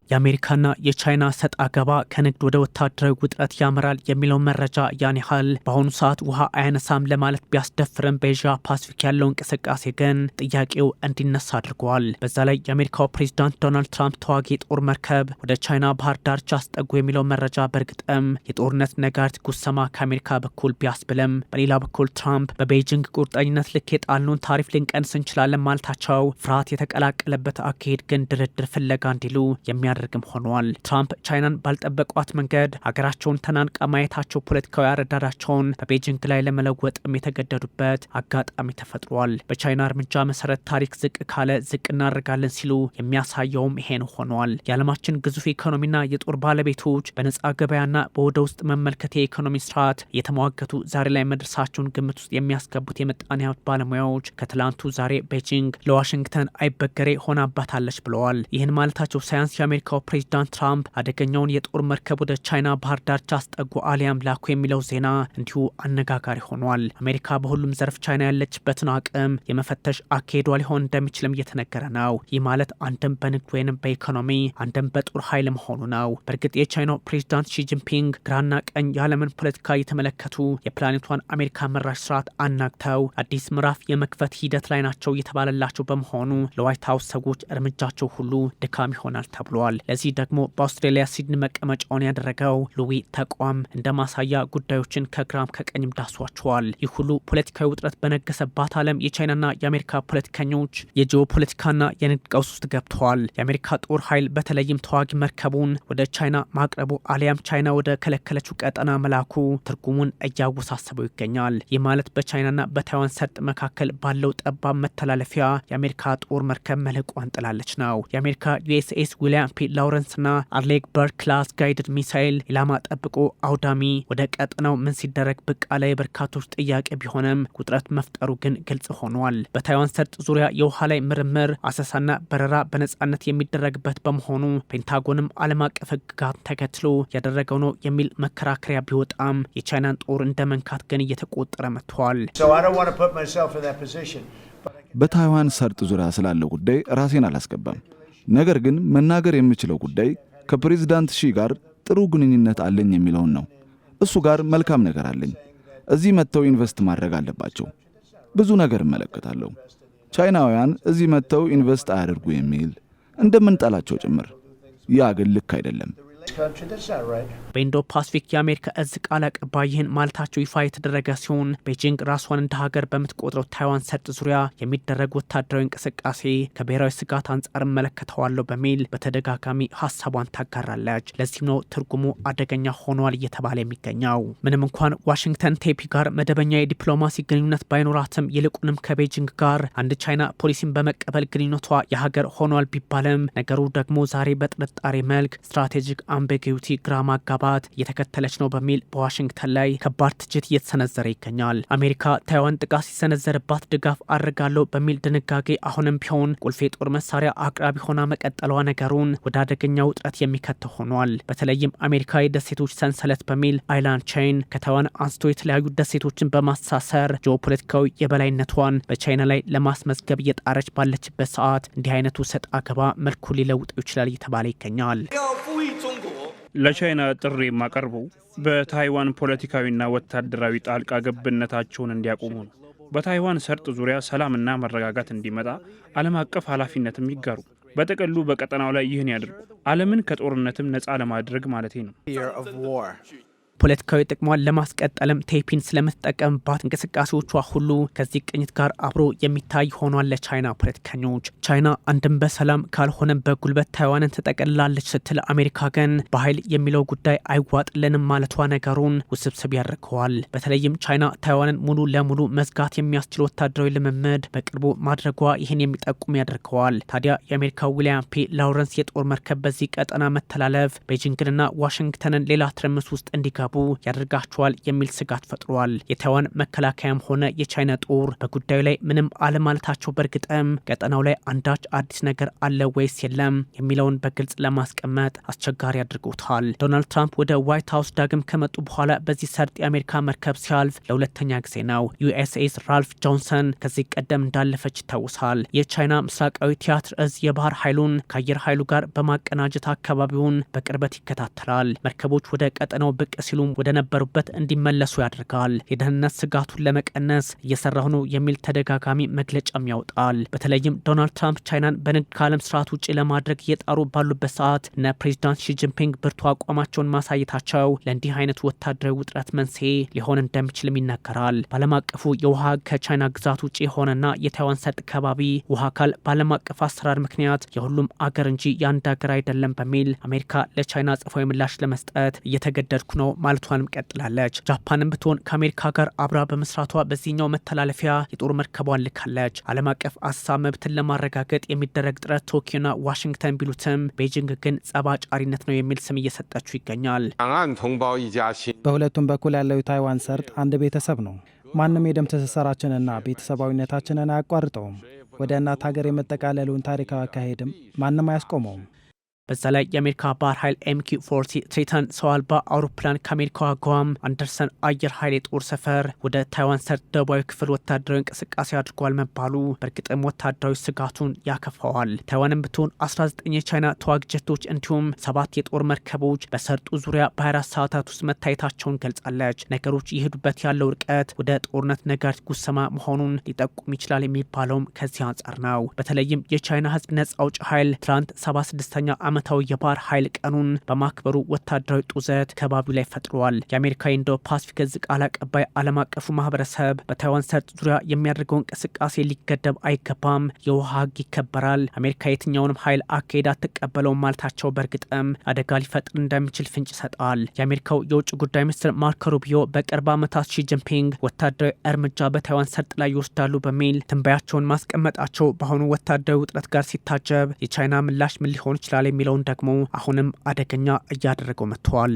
የአሜሪካና የቻይና ሰጥ አገባ ከንግድ ወደ ወታደራዊ ውጥረት ያመራል የሚለው መረጃ ያን ያህል በአሁኑ ሰዓት ውሃ አያነሳም ለማለት ቢያስደፍርም በኤዥያ ፓሲፊክ ያለው እንቅስቃሴ ግን ጥያቄው እንዲነሳ አድርጓል። በዛ ላይ የአሜሪካው ፕሬዚዳንት ዶናልድ ትራምፕ ተዋጊ የጦር መርከብ ወደ ቻይና ባህር ዳርቻ አስጠጉ የሚለው መረጃ በእርግጥም የጦርነት ነጋሪት ጉሰማ ከአሜሪካ በኩል ቢያስብልም፣ በሌላ በኩል ትራምፕ በቤጂንግ ቁርጠኝነት ልክ የጣልነውን ታሪፍ ልንቀንስ እንችላለን ማለታቸው ፍርሃት የተቀላቀለበት አካሄድ ግን ድርድር ፍለጋ እንዲሉ የሚያደርግም ሆኗል። ትራምፕ ቻይናን ባልጠበቋት መንገድ ሀገራቸውን ተናንቃ ማየታቸው ፖለቲካዊ አረዳዳቸውን በቤጂንግ ላይ ለመለወጥም የተገደዱበት አጋጣሚ ተፈጥሯል። በቻይና እርምጃ መሰረት ታሪክ ዝቅ ካለ ዝቅ እናደርጋለን ሲሉ የሚያሳየውም ይሄን ሆኗል። የዓለማችን ግዙፍ ኢኮኖሚና የጦር ባለቤቶች በነጻ ገበያና በወደ ውስጥ መመልከት የኢኮኖሚ ስርዓት እየተሟገቱ ዛሬ ላይ መድረሳቸውን ግምት ውስጥ የሚያስገቡት የምጣኔ ሀብት ባለሙያዎች ከትላንቱ ዛሬ ቤጂንግ ለዋሽንግተን አይበገሬ ሆናባታለች ብለዋል። ይህን ማለታቸው ሳያንስ የአሜሪካው ፕሬዚዳንት ትራምፕ አደገኛውን የጦር መርከብ ወደ ቻይና ባህር ዳርቻ አስጠጉ አሊያም ላኩ የሚለው ዜና እንዲሁ አነጋጋሪ ሆኗል። አሜሪካ በሁሉም ዘርፍ ቻይና ያለችበትን አቅም የመፈተሽ አካሄዷ ሊሆን እንደሚችልም እየተነገረ ነው። ይህ ማለት አንድም በንግድ ወይንም በኢኮኖሚ አንድም በጦር ኃይል መሆኑ ነው። በእርግጥ የቻይናው ፕሬዚዳንት ሺጂንፒንግ ግራና ቀኝ የዓለምን ፖለቲካ እየተመለከቱ የፕላኔቷን አሜሪካ መራሽ ስርዓት አናግተው አዲስ ምዕራፍ የመክፈት ሂደት ላይ ናቸው እየተባለላቸው በመሆኑ ለዋይት ሀውስ ሰዎች እርምጃቸው ሁሉ ድካም ይሆናል ተብሏል። ለዚህ ደግሞ በአውስትራሊያ ሲድኒ መቀመጫውን ያደረገው ሉዊ ተቋም እንደ ማሳያ ጉዳዮችን ከግራም ከቀኝም ዳሷቸዋል። ይህ ሁሉ ፖለቲካዊ ውጥረት በነገሰባት ዓለም የቻይናና የአሜሪካ ፖለቲከኞች የጂኦ ፖለቲካና የንግድ ቀውስ ውስጥ ገብተዋል። የአሜሪካ ጦር ኃይል በተለይም ተዋጊ መርከቡን ወደ ቻይና ማቅረቡ አሊያም ቻይና ወደ ከለከለችው ቀጠና መላኩ ትርጉሙን እያወሳሰበው ይገኛል። ይህ ማለት በቻይናና በታይዋን ሰርጥ መካከል ባለው ጠባብ መተላለፊያ የአሜሪካ ጦር መርከብ መልህቋን ጥላለች ነው። የአሜሪካ ዩኤስኤስ ዊሊያም ፒ ላውረንስና አርሌግ በርድ ክላስ ጋይድድ ሚሳይል ኢላማ ጠብቆ አውዳሚ ወደ ቀጠናው ምን ሲደረግ ብቅ አለ የበርካቶች ጥያቄ ቢሆንም ውጥረት መፍጠሩ ግን ግልጽ ሆኗል። በታይዋን ሰርጥ ዙሪያ የውሃ ላይ ምርምር፣ አሰሳና በረራ በነጻነት የሚደረግበት በመሆኑ ፔንታጎንም ዓለም አቀፍ ሕግጋት ተከትሎ ያደረገው ነው የሚል መከራከሪያ ቢወጣም የቻይናን ጦር እንደ መንካት ግን እየተቆጠረ መጥቷል። በታይዋን ሰርጥ ዙሪያ ስላለው ጉዳይ ራሴን አላስገባም። ነገር ግን መናገር የምችለው ጉዳይ ከፕሬዝዳንት ሺ ጋር ጥሩ ግንኙነት አለኝ የሚለውን ነው። እሱ ጋር መልካም ነገር አለኝ። እዚህ መጥተው ኢንቨስት ማድረግ አለባቸው። ብዙ ነገር እመለከታለሁ። ቻይናውያን እዚህ መጥተው ኢንቨስት አያደርጉ የሚል እንደምንጠላቸው ጭምር። ያ ግን ልክ አይደለም። በኢንዶ ፓሲፊክ የአሜሪካ እዝ ቃል አቀባይ ይህን ማለታቸው ይፋ የተደረገ ሲሆን ቤጂንግ ራሷን እንደ ሀገር በምትቆጥረው ታይዋን ሰርጥ ዙሪያ የሚደረግ ወታደራዊ እንቅስቃሴ ከብሔራዊ ስጋት አንጻር እመለከተዋለሁ በሚል በተደጋጋሚ ሀሳቧን ታጋራለች። ለዚህም ነው ትርጉሙ አደገኛ ሆኗል እየተባለ የሚገኘው። ምንም እንኳን ዋሽንግተን ቴፒ ጋር መደበኛ የዲፕሎማሲ ግንኙነት ባይኖራትም ይልቁንም ከቤጂንግ ጋር አንድ ቻይና ፖሊሲን በመቀበል ግንኙነቷ የሀገር ሆኗል ቢባልም ነገሩ ደግሞ ዛሬ በጥርጣሬ መልክ ስትራቴጂክ አምቢጊዩቲ ግራ ማጋባት እየተከተለች ነው በሚል በዋሽንግተን ላይ ከባድ ትችት እየተሰነዘረ ይገኛል። አሜሪካ ታይዋን ጥቃት ሲሰነዘርባት ድጋፍ አድርጋለሁ በሚል ድንጋጌ አሁንም ቢሆን ቁልፍ የጦር መሳሪያ አቅራቢ ሆና መቀጠሏ ነገሩን ወደ አደገኛ ውጥረት የሚከተው ሆኗል። በተለይም አሜሪካ የደሴቶች ሰንሰለት በሚል አይላንድ ቼን ከታይዋን አንስቶ የተለያዩ ደሴቶችን በማሳሰር ጂኦፖለቲካዊ የበላይነቷን በቻይና ላይ ለማስመዝገብ እየጣረች ባለችበት ሰዓት እንዲህ አይነቱ ሰጥ አገባ መልኩ ሊለውጠው ይችላል እየተባለ ይገኛል። ለቻይና ጥሪ የማቀርበው በታይዋን ፖለቲካዊና ወታደራዊ ጣልቃ ገብነታቸውን እንዲያቆሙ ነው። በታይዋን ሰርጥ ዙሪያ ሰላምና መረጋጋት እንዲመጣ ዓለም አቀፍ ኃላፊነትም ይጋሩ። በጥቅሉ በቀጠናው ላይ ይህን ያድርጉ። ዓለምን ከጦርነትም ነፃ ለማድረግ ማለቴ ነው። ፖለቲካዊ ጥቅሟን ለማስቀጠልም ቴፒን ስለምትጠቀምባት እንቅስቃሴዎቿ ሁሉ ከዚህ ቅኝት ጋር አብሮ የሚታይ ሆኗል። ለቻይና ፖለቲከኞች ቻይና አንድም በሰላም ካልሆነም በጉልበት ታይዋንን ትጠቀልላለች ስትል፣ አሜሪካ ግን በኃይል የሚለው ጉዳይ አይዋጥልንም ማለቷ ነገሩን ውስብስብ ያደርገዋል። በተለይም ቻይና ታይዋንን ሙሉ ለሙሉ መዝጋት የሚያስችል ወታደራዊ ልምምድ በቅርቡ ማድረጓ ይህን የሚጠቁም ያደርገዋል። ታዲያ የአሜሪካ ዊሊያም ፒ ላውረንስ የጦር መርከብ በዚህ ቀጠና መተላለፍ ቤጂንግንና ዋሽንግተንን ሌላ ትርምስ ውስጥ እንዲገቡ እንዲገቡ ያደርጋቸዋል የሚል ስጋት ፈጥሯል። የታይዋን መከላከያም ሆነ የቻይና ጦር በጉዳዩ ላይ ምንም አለማለታቸው በእርግጥም ቀጠናው ላይ አንዳች አዲስ ነገር አለ ወይስ የለም የሚለውን በግልጽ ለማስቀመጥ አስቸጋሪ አድርጎታል። ዶናልድ ትራምፕ ወደ ዋይት ሀውስ ዳግም ከመጡ በኋላ በዚህ ሰርጥ የአሜሪካ መርከብ ሲያልፍ ለሁለተኛ ጊዜ ነው። ዩኤስኤስ ራልፍ ጆንሰን ከዚህ ቀደም እንዳለፈች ይታወሳል። የቻይና ምስራቃዊ ቲያትር እዝ የባህር ኃይሉን ከአየር ኃይሉ ጋር በማቀናጀት አካባቢውን በቅርበት ይከታተላል። መርከቦች ወደ ቀጠናው ብቅ ሲሉም ወደ ነበሩበት እንዲመለሱ ያደርጋል። የደህንነት ስጋቱን ለመቀነስ እየሰራሁ ነው የሚል ተደጋጋሚ መግለጫም ያወጣል። በተለይም ዶናልድ ትራምፕ ቻይናን በንግድ ከዓለም ስርዓት ውጭ ለማድረግ እየጣሩ ባሉበት ሰዓት እነ ፕሬዚዳንት ሺጂንፒንግ ብርቱ አቋማቸውን ማሳየታቸው ለእንዲህ አይነት ወታደራዊ ውጥረት መንስኤ ሊሆን እንደሚችልም ይነገራል። በዓለም አቀፉ የውሃ ከቻይና ግዛት ውጭ የሆነና የታይዋን ሰርጥ ከባቢ ውሃ አካል በዓለም አቀፍ አሰራር ምክንያት የሁሉም አገር እንጂ የአንድ ሀገር አይደለም በሚል አሜሪካ ለቻይና ጽፋዊ ምላሽ ለመስጠት እየተገደድኩ ነው ማለቷንም ቀጥላለች። ጃፓንም ብትሆን ከአሜሪካ ጋር አብራ በመስራቷ በዚህኛው መተላለፊያ የጦር መርከቧን ልካለች። ዓለም አቀፍ አሳብ መብትን ለማረጋገጥ የሚደረግ ጥረት ቶኪዮና ዋሽንግተን ቢሉትም ቤጂንግ ግን ጸባጫሪነት ነው የሚል ስም እየሰጠችው ይገኛል። በሁለቱም በኩል ያለው ታይዋን ሰርጥ አንድ ቤተሰብ ነው። ማንም የደም ትስስራችንና ቤተሰባዊነታችንን አያቋርጠውም። ወደ እናት ሀገር የመጠቃለሉን ታሪካዊ አካሄድም ማንም አያስቆመውም። በዛ ላይ የአሜሪካ ባህር ኃይል MQ-40 ትሪተን ሰው አልባ አውሮፕላን ከአሜሪካዋ ጓም አንደርሰን አየር ኃይል የጦር ሰፈር ወደ ታይዋን ሰርጥ ደቡባዊ ክፍል ወታደራዊ እንቅስቃሴ አድርጓል መባሉ በእርግጥም ወታደራዊ ስጋቱን ያከፋዋል። ታይዋንም ብትሆን 19 የቻይና ተዋጊ ጀቶች እንዲሁም 7 የጦር መርከቦች በሰርጡ ዙሪያ በ24 ሰዓታት ውስጥ መታየታቸውን ገልጻለች። ነገሮች የሄዱበት ያለው ርቀት ወደ ጦርነት ነጋሪት ጉሰማ መሆኑን ሊጠቁም ይችላል የሚባለውም ከዚህ አንጻር ነው። በተለይም የቻይና ሕዝብ ነጻ አውጪ ኃይል ትናንት 76ኛ ዓመታዊ የባህር ኃይል ቀኑን በማክበሩ ወታደራዊ ጡዘት ከባቢው ላይ ፈጥሯል። የአሜሪካ ኢንዶ ፓሲፊክ እዝ ቃል አቀባይ ዓለም አቀፉ ማህበረሰብ በታይዋን ሰርጥ ዙሪያ የሚያደርገው እንቅስቃሴ ሊገደብ አይገባም፣ የውሃ ህግ ይከበራል፣ አሜሪካ የትኛውንም ኃይል አካሄድ አትቀበለውም ማለታቸው በእርግጥም አደጋ ሊፈጥር እንደሚችል ፍንጭ ይሰጣል። የአሜሪካው የውጭ ጉዳይ ሚኒስትር ማርኮ ሩቢዮ በቅርብ ዓመታት ሺጂንፒንግ ወታደራዊ እርምጃ በታይዋን ሰርጥ ላይ ይወስዳሉ በሚል ትንበያቸውን ማስቀመጣቸው በአሁኑ ወታደራዊ ውጥረት ጋር ሲታጀብ የቻይና ምላሽ ምን ሊሆን ይችላል የሚለውን ደግሞ አሁንም አደገኛ እያደረገው መጥቷል።